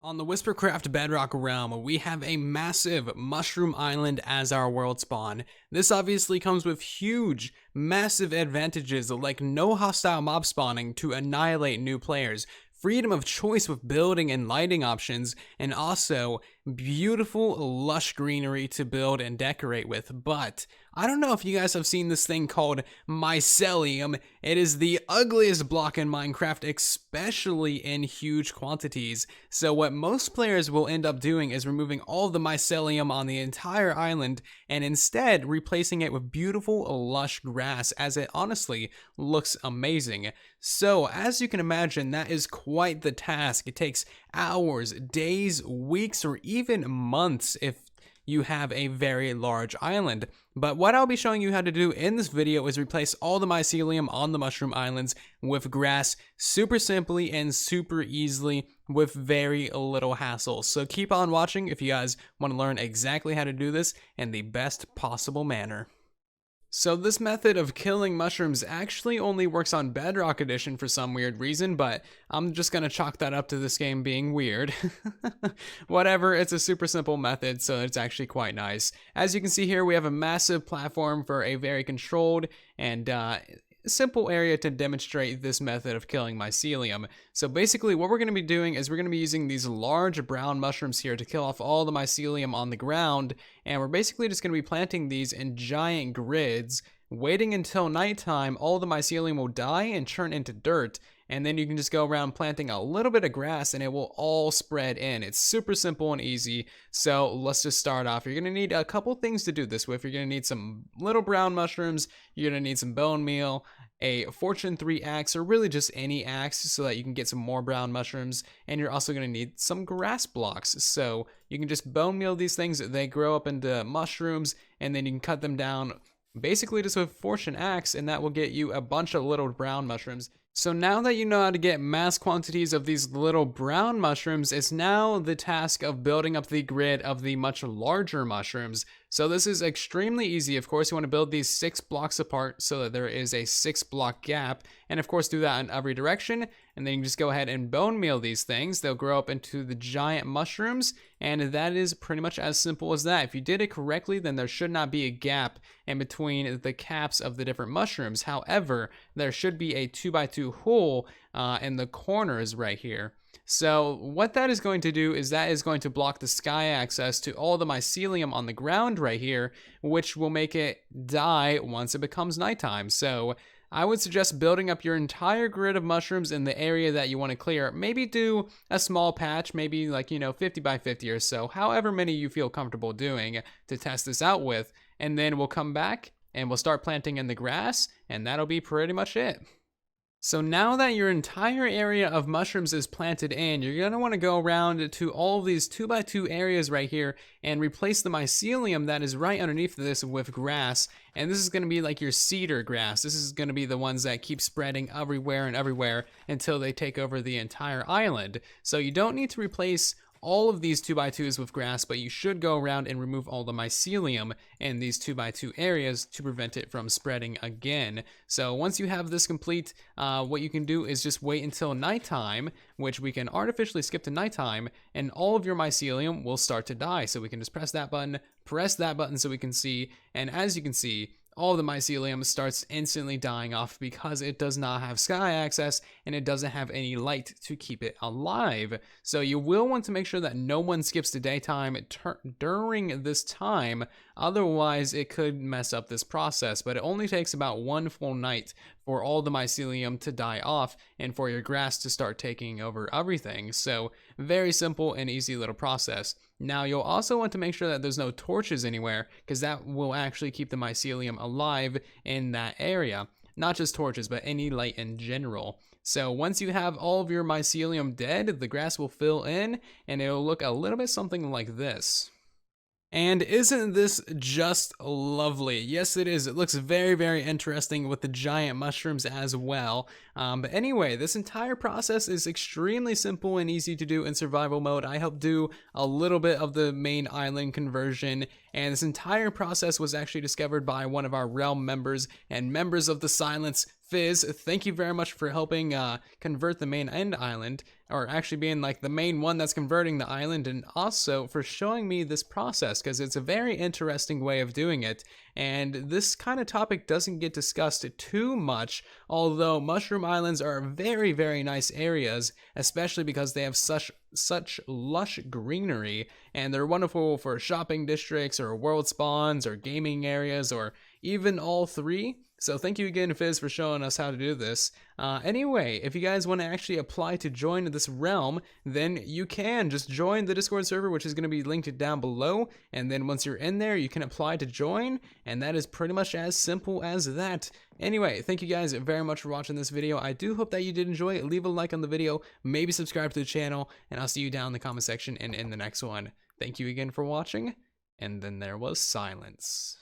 On the Whispercraft Bedrock realm, we have a massive mushroom island as our world spawn. This obviously comes with huge, massive advantages like no hostile mob spawning to annihilate new players, freedom of choice with building and lighting options, and also beautiful, lush greenery to build and decorate with. But I don't know if you guys have seen this thing called Mycelium. It is the ugliest block in Minecraft, especially in huge quantities. So what most players will end up doing is removing all the Mycelium on the entire island and instead replacing it with beautiful, lush grass, as it honestly looks amazing. So as you can imagine, that is quite the task. It takes hours, days, weeks, or even months if you have a very large island. But what I'll be showing you how to do in this video is replace all the mycelium on the mushroom islands with grass super simply and super easily with very little hassle. So keep on watching if you guys want to learn exactly how to do this in the best possible manner. So this method of killing mushrooms actually only works on Bedrock Edition for some weird reason, but I'm just gonna chalk that up to this game being weird. Whatever, it's a super simple method, so it's actually quite nice. As you can see here, we have a massive platform for a very controlled and simple area to demonstrate this method of killing mycelium. So basically what we're going to be doing is we're going to be using these large brown mushrooms here to kill off all the mycelium on the ground, and we're basically just going to be planting these in giant grids, waiting until nighttime. All the mycelium will die and turn into dirt, and then you can just go around planting a little bit of grass and it will all spread in. It's super simple and easy. So let's just start off. You're going to need a couple things to do this with. You're going to need some little brown mushrooms, you're going to need some bone meal, a Fortune 3 axe, or really just any axe so that you can get some more brown mushrooms, and you're also going to need some grass blocks. So you can just bone meal these things, they grow up into mushrooms, and then you can cut them down basically just with Fortune axe, and that will get you a bunch of little brown mushrooms. So now that you know how to get mass quantities of these little brown mushrooms, it's now the task of building up the grid of the much larger mushrooms. So this is extremely easy. Of course, you want to build these 6 blocks apart so that there is a 6-block gap, and of course do that in every direction, and then you just go ahead and bone meal these things. They'll grow up into the giant mushrooms, and that is pretty much as simple as that. If you did it correctly, then there should not be a gap in between the caps of the different mushrooms. However, there should be a 2x2 hole in the corners right here. So what that is going to do is that is going to block the sky access to all the mycelium on the ground right here, which will make it die once it becomes nighttime. So I would suggest building up your entire grid of mushrooms in the area that you want to clear. Maybe do a small patch, maybe like, 50 by 50 or so, however many you feel comfortable doing to test this out with. And then we'll come back and we'll start planting in the grass, and that'll be pretty much it. So now that your entire area of mushrooms is planted in, you're going to want to go around to all of these 2x2 areas right here and replace the mycelium that is right underneath this with grass. And this is going to be like your cedar grass. This is going to be the ones that keep spreading everywhere and everywhere until they take over the entire island. So you don't need to replace all of these 2x2s with grass, but you should go around and remove all the mycelium in these 2x2 areas to prevent it from spreading again. So once you have this complete, what you can do is just wait until nighttime, which we can artificially skip to nighttime, and all of your mycelium will start to die. So we can just press that button so we can see, and as you can see, all the mycelium starts instantly dying off because it does not have sky access and it doesn't have any light to keep it alive. So you will want to make sure that no one skips to daytime during this time, otherwise it could mess up this process. But it only takes about 1 full night for all the mycelium to die off and for your grass to start taking over everything. So very simple and easy little process. Now you'll also want to make sure that there's no torches anywhere, because that will actually keep the mycelium alive in that area. Not just torches, but any light in general. So once you have all of your mycelium dead, the grass will fill in and it'll look a little bit something like this. And isn't this just lovely? Yes, it is. It looks very, very interesting with the giant mushrooms as well. But anyway, this entire process is extremely simple and easy to do in survival mode. I helped do a little bit of the main island conversion, and this entire process was actually discovered by one of our realm members and members of the Silence Fizz, thank you very much for helping convert the main end island, or actually being like the main one that's converting the island, and also for showing me this process, because it's a very interesting way of doing it, and this kind of topic doesn't get discussed too much, although mushroom islands are very, very nice areas, especially because they have such lush greenery, and they're wonderful for shopping districts or world spawns or gaming areas or even all three. So thank you again, Fizz, for showing us how to do this. Anyway, if you guys want to actually apply to join this realm, then you can just join the Discord server, which is going to be linked down below. And then once you're in there, you can apply to join. And that is pretty much as simple as that. Anyway, thank you guys very much for watching this video. I do hope that you did enjoy it. Leave a like on the video, maybe subscribe to the channel, and I'll see you down in the comment section and in the next one. Thank you again for watching. And then there was silence.